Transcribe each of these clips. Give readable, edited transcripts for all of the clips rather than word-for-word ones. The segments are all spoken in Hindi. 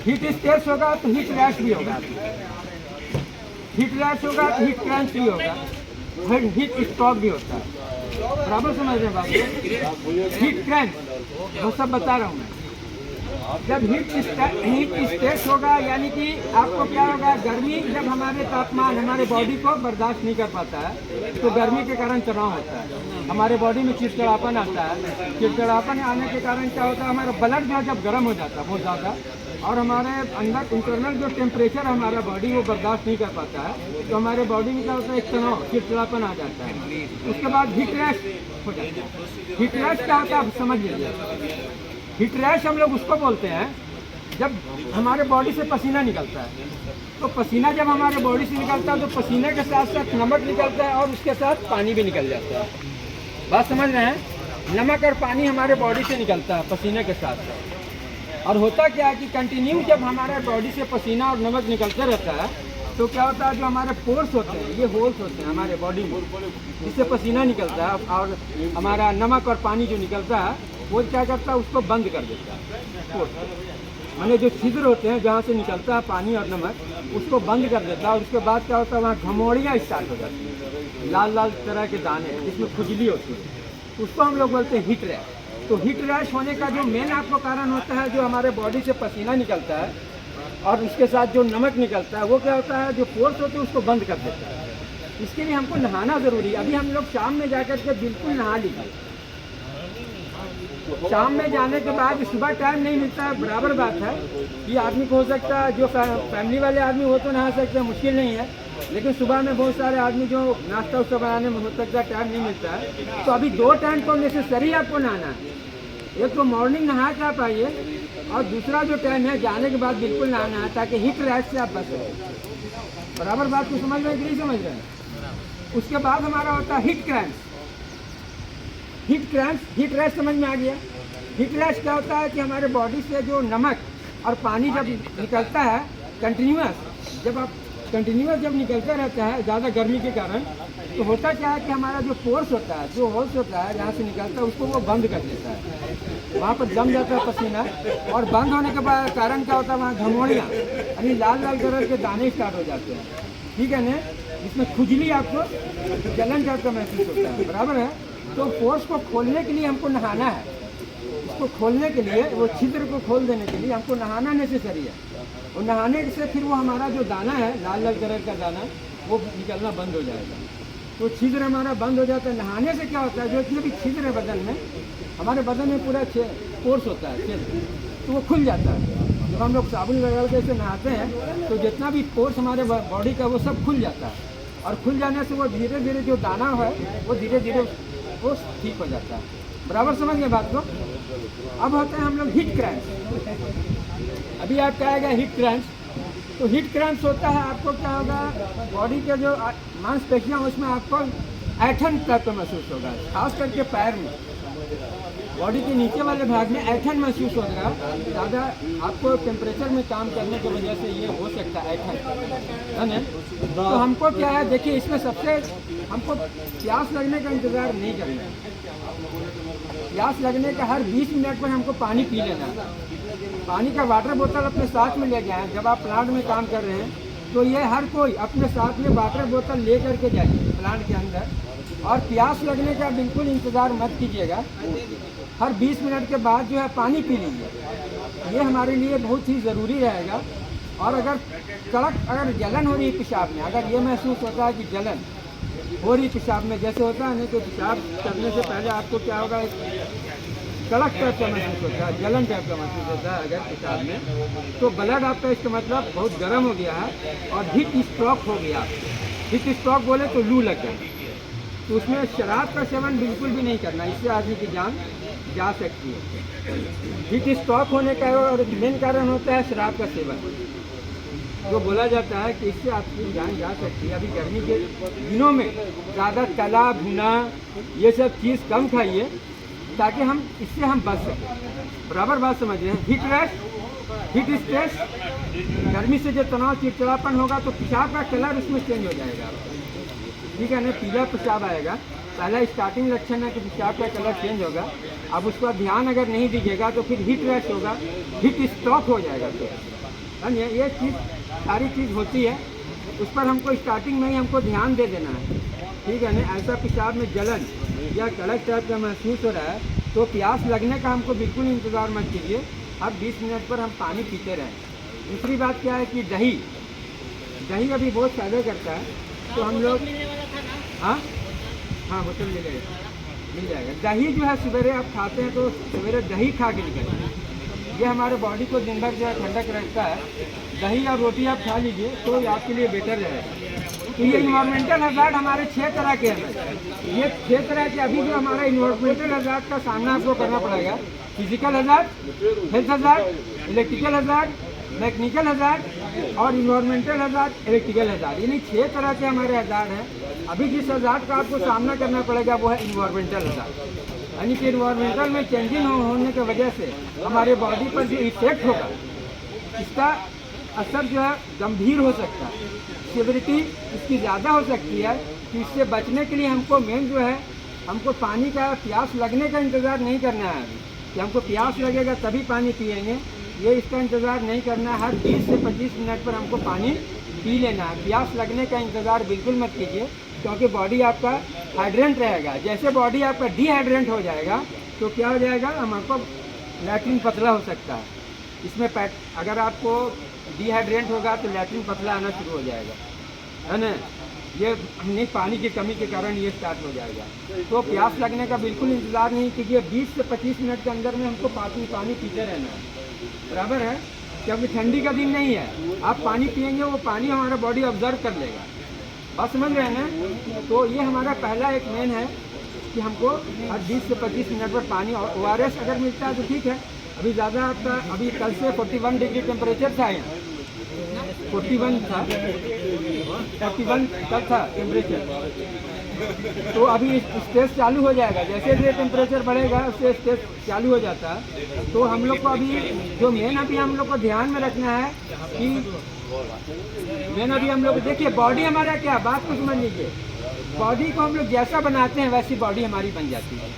हीट स्ट्रेस होगा तो हीट रैश भी होगा, हीट रैश होगा तो हीट क्रैम्स भी होगा, हीट स्ट्रोक भी होता है। बराबर समझ रहे हैं बात? हीट क्रैम्प वो सब बता रहा हूँ मैं। जब हीट स्ट्रेस होगा यानी कि आपको क्या होगा, गर्मी जब हमारे तापमान हमारे बॉडी को बर्दाश्त नहीं कर पाता है तो गर्मी के कारण तनाव होता है, हमारे बॉडी में चिड़चिड़ापन आता है। चिड़चिड़ापन आने के कारण क्या होता है, हमारा ब्लड जो जब गर्म हो जाता है बहुत ज़्यादा और हमारे अंदर इंटरनल जो टेम्परेचर हमारा बॉडी वो बर्दाश्त नहीं कर पाता है तो हमारे बॉडी में क्या होता है, एक तनाव चिड़चिड़ापन आ जाता है। उसके बाद हीट रैश हो जाता है। हीट रैश क्या होता है आप समझ लीजिए। हीट रैश हम लोग उसको बोलते हैं जब हमारे बॉडी से पसीना निकलता है, तो पसीना जब हमारे बॉडी से निकलता है तो पसीने के साथ साथ नमक निकलता है और उसके साथ पानी भी निकल जाता है। बात समझ रहे हैं? नमक और पानी हमारे बॉडी से निकलता है पसीने के साथ साथ। और होता क्या है कि कंटिन्यू जब हमारे बॉडी से पसीना और नमक निकलता रहता है तो क्या होता है, जो हमारे पोर्स होते हैं, ये होल्स होते हैं हमारे बॉडी में, जिससे पसीना निकलता है और हमारा नमक और पानी जो निकलता है वो क्या करता है, उसको बंद कर देता है। माने जो छिद्र होते हैं जहाँ से निकलता है पानी और नमक, उसको बंद कर देता है। और उसके बाद क्या होता है, वहाँ घमौड़ियाँ स्टार्ट हो जाती हैं, लाल लाल तरह के दाने जिसमें खुजली होती है, उसको हम लोग बोलते हैं हीट रैश। तो हीट रैश होने का जो मेन आपको कारण होता है, जो हमारे बॉडी से पसीना निकलता है और उसके साथ जो नमक निकलता है, वो क्या होता है, जो पोर्स होते हैं उसको बंद कर देता है। इसके लिए हमको नहाना ज़रूरी है। अभी हम लोग शाम में जाकर के बिल्कुल नहा लीजिए। शाम में जाने के बाद सुबह टाइम नहीं मिलता है, बराबर बात है। ये आदमी को हो सकता है, जो फैमिली वाले आदमी वो तो नहा सकते हैं, मुश्किल नहीं है, लेकिन सुबह में बहुत सारे आदमी जो नाश्ता उस्ता बनाने में हो सकता है टाइम नहीं मिलता है। तो अभी दो टाइम तो नेसेसरी आपको नहाना है। एक तो मॉर्निंग नहा के आप आइए और दूसरा जो टाइम है जाने के बाद बिल्कुल नहाना है, ताकि हीट रैश से आप बच सकें। बराबर बात को समझ रहे हैं कि नहीं समझ रहे हैं? उसके बाद हमारा होता है heat cramps. Heat cramps, heat rash समझ में आ गया। हीट रैश क्या होता है कि हमारे बॉडी से जो नमक और पानी जब निकलता है कंटिन्यूस, जब निकलता रहता है ज़्यादा गर्मी के कारण, तो होता क्या है कि हमारा जो पोर्स होता है, जो होल्स होता है जहाँ से निकलता है, उसको वो बंद कर देता है। वहाँ पर जम जाता है पसीना, और बंद होने के बाद कारण क्या होता है, वहाँ घमौड़ियाँ यानी लाल लाल कलर के दाने स्टार्ट हो जाते हैं, ठीक है ना। इसमें खुजली, आपको जलन टाइप का महसूस होता है, बराबर है। तो पोर्स को खोलने के लिए हमको नहाना है। उसको खोलने के लिए, वो छिद्र को खोल देने के लिए हमको नहाना नेसेसरी है। और नहाने से फिर वो हमारा जो दाना है, लाल लाल कलर का दाना, वो निकलना बंद हो जाएगा। तो छिद्र हमारा बंद हो जाता है। नहाने से क्या होता है, जो इतने भी छिद्र है बदन में, हमारे बदन में पूरा पोर्स होता है छिद्र, तो वो खुल जाता है। जब हम लोग साबुन लगा के से नहाते हैं तो जितना भी पोर्स हमारे बॉडी का वो सब खुल जाता है, और खुल जाने से वो धीरे धीरे जो दाना है वो धीरे धीरे वो ठीक हो जाता है। बराबर समझ गए बात को? अब होते हैं हम लोग हीट क्रैम्प्स। अभी आप कहेगा हीट क्रैम्प्स, तो हीट क्रैम्प्स होता है, आपको क्या होगा, बॉडी के जो मांसपेशियाँ उसमें आपको ऐठन टाइप का महसूस होगा, खास करके पैर में, बॉडी के नीचे वाले भाग में ऐठन महसूस होगा। ज़्यादा आपको टेम्परेचर में काम करने की वजह से ये हो सकता है ऐठन, है ना। तो हमको क्या है, देखिए इसमें सबसे हमको प्यास लगने का इंतज़ार नहीं करना है। प्यास लगने का हर 20 मिनट पर हमको पानी पी लेना है। पानी का वाटर बोतल अपने साथ में ले जाएं। जब आप प्लांट में काम कर रहे हैं तो ये हर कोई अपने साथ में वाटर बोतल ले करके जाइए प्लांट के अंदर, और प्यास लगने का बिल्कुल इंतज़ार मत कीजिएगा। हर 20 मिनट के बाद जो है पानी पी लीजिए, ये हमारे लिए बहुत ही ज़रूरी रहेगा। और अगर अगर जलन हो रही है पेशाब में, अगर ये महसूस होता है कि जलन हो रही पेशाब में, जैसे होता है नहीं, तो पेशाब करने से पहले आपको क्या होगा, कड़क टाइप का महसूस होता है, जलन टाइप का महसूस होता है अगर पेशाब में, तो ब्लड आपका इसका मतलब बहुत गर्म हो गया है और हीट स्ट्रोक हो गया। हीट स्ट्रोक बोले तो लू लग गई। तो उसमें शराब का सेवन बिल्कुल भी नहीं करना, इससे आदमी की जान जा सकती है। हीट स्ट्रोक होने का और मेन कारण होता है शराब का सेवन, जो बोला जाता है कि इससे आपकी जान जा सकती है। अभी गर्मी के दिनों में ज़्यादा तला भुना ये सब चीज़ कम खाइए, ताकि इससे हम बच सकें। बराबर बात समझ रहे हैं? हीट रैश, हीट स्ट्रेस, गर्मी से जो तनाव चिड़चिड़ापन होगा तो पेशाब का कलर उसमें चेंज हो जाएगा, ठीक है ना, पीला पेशाब आएगा। पहला स्टार्टिंग लक्षण है कि पेशाब का कलर चेंज होगा। अब उस पर ध्यान अगर नहीं दीजिएगा तो फिर हीट रैश होगा, हीट स्ट्रोक हो जाएगा। तो ये चीज़ सारी चीज़ होती है, उस पर हमको स्टार्टिंग में ही हमको ध्यान दे देना है, ठीक है ना। ऐसा पेशाब में जलन या कड़क टाइप का महसूस हो रहा है तो प्यास लगने का हमको बिल्कुल इंतज़ार मत कीजिए, अब 20 मिनट पर हम पानी पीते रहें। दूसरी बात क्या है कि दही अभी बहुत फ़ायदा करता है, तो हम लोग हाँ बोतल मिल जाएगा। दही जो है सवेरे आप खाते हैं तो सवेरे दही खा के निकलें, ये हमारे बॉडी को दिन भर जो है ठंडक रखता है। दही और रोटी आप खा लीजिए तो ये आपके लिए बेटर रहेगा। तो ये इन्वायरमेंटल हज़ार्ड हमारे 6 तरह के हैं। ये 6 तरह के अभी जो हमारा इन्वायरमेंटल हज़ार्ड का सामना आपको करना पड़ेगा। Physical hazard, health hazard, electrical hazard, mechanical hazard और इन्वायरमेंटल हज़ार्ड, इलेक्ट्रिकल हज़ार्ड, यानी 6 तरह के हमारे हज़ार्ड हैं। अभी जिस हज़ार्ड का आपको सामना करना पड़ेगा वो है इन्वायरमेंटल हज़ार्ड, यानी कि इन्वायरमेंटल में चेंजिंग होने की वजह से हमारे बॉडी पर जो इफेक्ट होगा इसका असर जो है गंभीर हो सकता है, सिविरिटी इसकी ज़्यादा हो सकती है। तो इससे बचने के लिए हमको मेन जो है हमको पानी का प्यास लगने का इंतज़ार नहीं करना है कि हमको प्यास लगेगा तभी पानी पिएंगे, ये इसका इंतज़ार नहीं करना है। हर 20 से 25 मिनट पर हमको पानी पी लेना है। प्यास लगने का इंतज़ार बिल्कुल मत कीजिए, क्योंकि बॉडी आपका हाइड्रेंट रहेगा। जैसे बॉडी आपका डिहाइड्रेंट हो जाएगा तो क्या हो जाएगा, हमको लैट्रिन पतला हो सकता है। इसमें अगर आपको डिहाइड्रेंट होगा तो लैट्रिन पतला आना शुरू हो जाएगा, है ना। ये नहीं, पानी की कमी के कारण ये स्टार्ट हो जाएगा। तो प्यास लगने का बिल्कुल इंतज़ार नहीं कीजिए, 20 से 25 मिनट के अंदर में हमको पानी पीते रहना है, बराबर है। क्योंकि ठंडी का दिन नहीं है, आप पानी पिएंगे वो पानी हमारा बॉडी ऑब्जर्व कर लेगा, बात समझ रहे हैं ना। तो ये हमारा पहला एक मेन है कि हमको हर 20 से 25 मिनट पर पानी, और ORS अगर मिलता है तो ठीक है। अभी ज़्यादा आपका अभी कल से 41 डिग्री टेम्परेचर था, यहाँ 41 था, 41 कल था टेम्परेचर। तो अभी स्टेज चालू हो जाएगा, जैसे जैसे टेम्परेचर बढ़ेगा उससे स्टेज चालू हो जाता है। तो हम लोग को अभी जो मेन अभी हम लोग को ध्यान में रखना है कि मेन अभी हम लोग देखिए बॉडी हमारा क्या, बात को समझ लीजिए, बॉडी को हम लोग जैसा बनाते हैं वैसी बॉडी हमारी बन जाती है,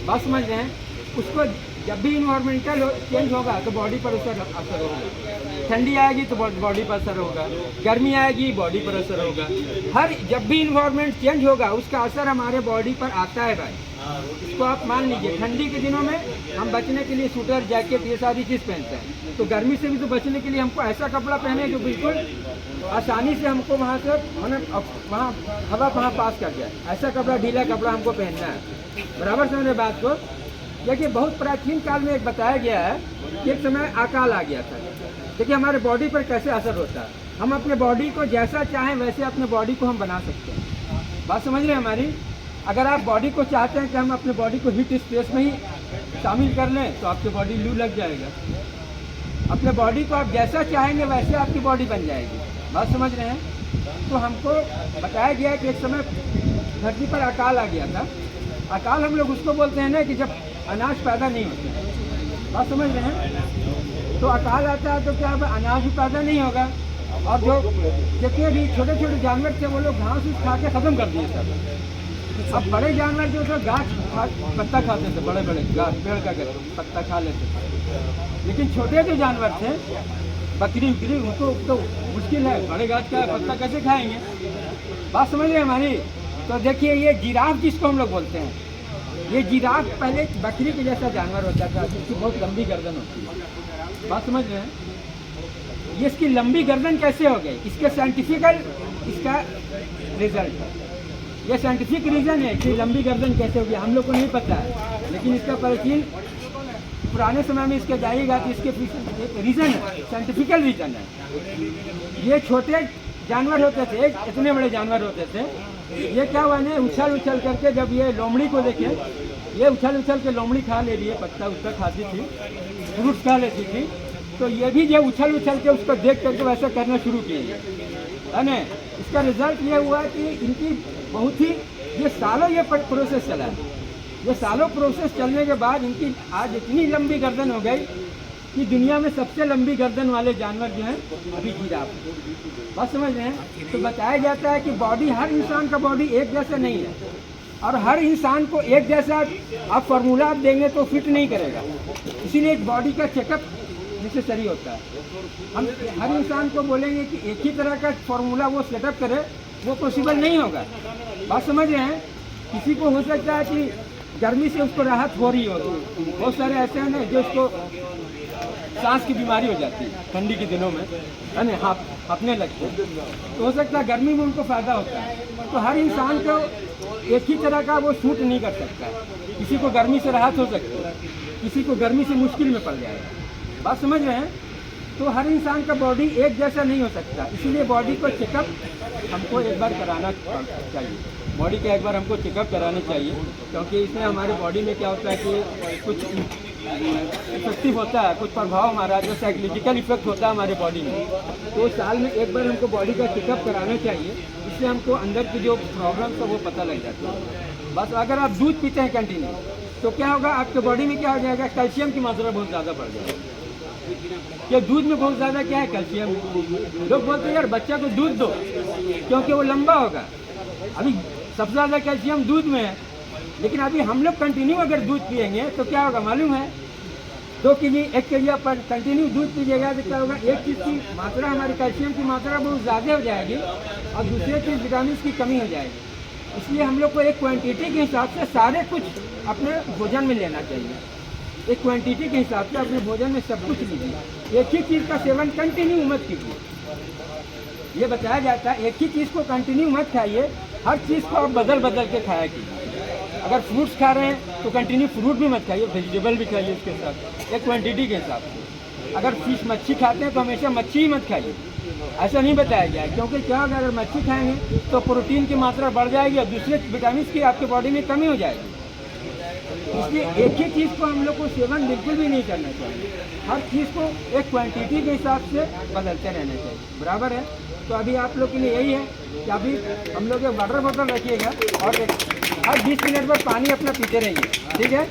बात समझ रहे हैं। उसको जब भी इन्वायरमेंटल चेंज होगा तो बॉडी पर उसका असर होगा। ठंडी आएगी तो बॉडी पर असर होगा, गर्मी आएगी बॉडी पर असर होगा। हर जब भी इन्वायरमेंट चेंज होगा उसका असर हमारे बॉडी पर आता है भाई, इसको आप मान लीजिए। ठंडी के दिनों में हम बचने के लिए स्वेटर, जैकेट, ये सारी चीज़ पहनते हैं, तो गर्मी से भी तो बचने के लिए हमको ऐसा कपड़ा पहने जो बिल्कुल आसानी से हमको वहाँ से वहाँ हवा वहाँ पास कर जाए, ऐसा कपड़ा, ढीला कपड़ा हमको पहनना है, बराबर समझ रहे बात को। देखिए बहुत प्राचीन काल में एक बताया गया है कि एक समय अकाल आ गया था। देखिए हमारे बॉडी पर कैसे असर होता है, हम अपने बॉडी को जैसा चाहें वैसे अपने बॉडी को हम बना सकते हैं, बात समझ रहे हैं हमारी। अगर आप बॉडी को चाहते हैं कि हम अपने बॉडी को हीट स्ट्रेस में ही शामिल कर लें तो आपकी बॉडी लू लग जाएगा। अपने बॉडी को आप जैसा चाहेंगे वैसे आपकी बॉडी बन जाएगी, बात समझ रहे हैं। तो हमको बताया गया कि एक समय धरती पर अकाल आ गया था। अकाल हम लोग उसको बोलते हैं ना कि जब अनाज पैदा नहीं होता, बात समझ रहे हैं। तो अकाल आता है तो क्या अनाज भी पैदा नहीं होगा, और जो जितने भी छोटे छोटे जानवर थे वो लोग घास उस खा के ख़त्म कर दिए सब। अब बड़े जानवर जो थे गाछ पत्ता खाते थे, बड़े बड़े गाछ पेड़ का पत्ता खा लेते थे, लेकिन छोटे जो जानवर थे बकरी उकरी उनको तो मुश्किल है, बड़े गाछ का पत्ता कैसे खाएंगे, बात समझ रहे हमारी। तो देखिए ये जिराफ जिसको हम लोग बोलते हैं, ये जिराफ पहले बकरी के जैसा जानवर होता था जिसकी बहुत लंबी गर्दन होती है, बात समझ रहे हैं। ये इसकी लंबी गर्दन कैसे हो गई, इसके साइंटिफिकल इसका रिजल्ट है, ये साइंटिफिक रीज़न है कि लंबी गर्दन कैसे हो गई, हम लोग को नहीं पता है, लेकिन इसका प्राचीन पुराने समय में इसके जाएगा कि इसके एक रीज़न है, साइंटिफिकल रीज़न है। ये छोटे जानवर होते थे, इतने बड़े जानवर होते थे, ये क्या हुआ ना, उछल उछल करके जब ये लोमड़ी को देखे, ये उछल उछल के लोमड़ी खा ले रही है, पत्ता उत्ता खाती थी, फ्रूट्स खा लेती थी, तो ये भी जो उछल उछल के उसको देख करके वैसा करना शुरू किए, है ना। इसका रिजल्ट ये हुआ कि इनकी बहुत ही ये सालों ये प्रोसेस चला, ये सालों प्रोसेस चलने के बाद इनकी आज इतनी लंबी गर्दन हो गई कि दुनिया में सबसे लंबी गर्दन वाले जानवर जो हैं अभी जिराफ, बात समझ रहे हैं। तो बताया जाता है कि बॉडी, हर इंसान का बॉडी एक जैसा नहीं है। और हर इंसान को एक जैसा आप फार्मूला आप देंगे तो फिट नहीं करेगा, इसीलिए एक बॉडी का चेकअप नेसेसरी होता है। हम हर इंसान को बोलेंगे कि एक ही तरह का फार्मूला वो सेटअप करे, वो पॉसिबल नहीं होगा। बात समझ रहे हैं? किसी को हो सकता है कि गर्मी से उसको राहत हो रही हो, बहुत सारे ऐसे हैं ना जो उसको सांस की बीमारी हो जाती है ठंडी के दिनों में, है ना, हाँफने लगते हैं, तो हो सकता है गर्मी में उनको फ़ायदा होता है। तो हर इंसान को एक ही तरह का वो सूट नहीं कर सकता है। किसी को गर्मी से राहत हो सकती है, किसी को गर्मी से मुश्किल में पड़ जाएगा। बात समझ रहे हैं? तो हर इंसान का बॉडी एक जैसा नहीं हो सकता, इसीलिए बॉडी को चेकअप हमको एक बार कराना चाहिए। बॉडी का एक बार हमको चेकअप कराना चाहिए, क्योंकि इसमें हमारे बॉडी में क्या होता है कि कुछ इफेक्टिव होता है, कुछ प्रभाव हमारा जो साइकोलॉजिकल इफेक्ट होता है हमारे बॉडी में, तो साल में एक बार हमको बॉडी का चेकअप कराना चाहिए। इससे हमको अंदर की जो प्रॉब्लम्स है वो पता लग जाती है। बस अगर आप दूध पीते हैं कंटिन्यू, तो क्या होगा, आपके बॉडी में क्या हो जाएगा, कैल्शियम की मात्रा बहुत ज़्यादा बढ़ जाएगी। कि दूध में बहुत ज़्यादा क्या है, कैल्शियम। लोग बोलते हैं यार बच्चा को दूध दो क्योंकि वो लंबा होगा। अभी सबसे ज़्यादा कैल्शियम दूध में है, लेकिन अभी हम लोग कंटिन्यू अगर दूध पिएंगे तो क्या होगा मालूम है, 2 केजी 1 केजी पर कंटिन्यू दूध पीजिएगा तो क्या होगा, एक चीज़ की मात्रा, हमारी कैल्शियम की मात्रा बहुत ज़्यादा हो जाएगी और दूसरी चीज़ विटामिन की कमी हो जाएगी। इसलिए हम लोग को एक क्वांटिटी के हिसाब से सारे कुछ अपने भोजन में लेना चाहिए। एक क्वांटिटी के हिसाब से अपने भोजन में सब कुछ लीजिए। एक ही चीज़ का सेवन कंटिन्यू मत कीजिए, ये बताया जाता है। एक ही चीज़ को कंटिन्यू मत खाइए, हर चीज़ को आप बदल बदल के खाया कीजिए। अगर फ्रूट्स खा रहे हैं तो कंटिन्यू फ्रूट भी मत खाइए, वेजिटेबल भी खाइए उसके साथ, एक क्वांटिटी के हिसाब से। अगर फिश मच्छी खाते हैं तो हमेशा मच्छी ही मत खाइए, ऐसा नहीं बताया गया है। क्योंकि क्या होगा, अगर मच्छी खाएंगे तो प्रोटीन की मात्रा बढ़ जाएगी और दूसरे विटामिन की आपके बॉडी में कमी हो जाएगी। इसलिए एक ही चीज़ को हम लोग को सेवन बिल्कुल भी नहीं करना चाहिए, हर चीज़ को एक क्वांटिटी के हिसाब से बदलते रहना चाहिए। बराबर है? तो अभी आप लोग के लिए यही है कि अभी हम लोग एक वाटर बॉटल रखिएगा और हर 20 मिनट पर पानी अपना पीते रहिए, ठीक है?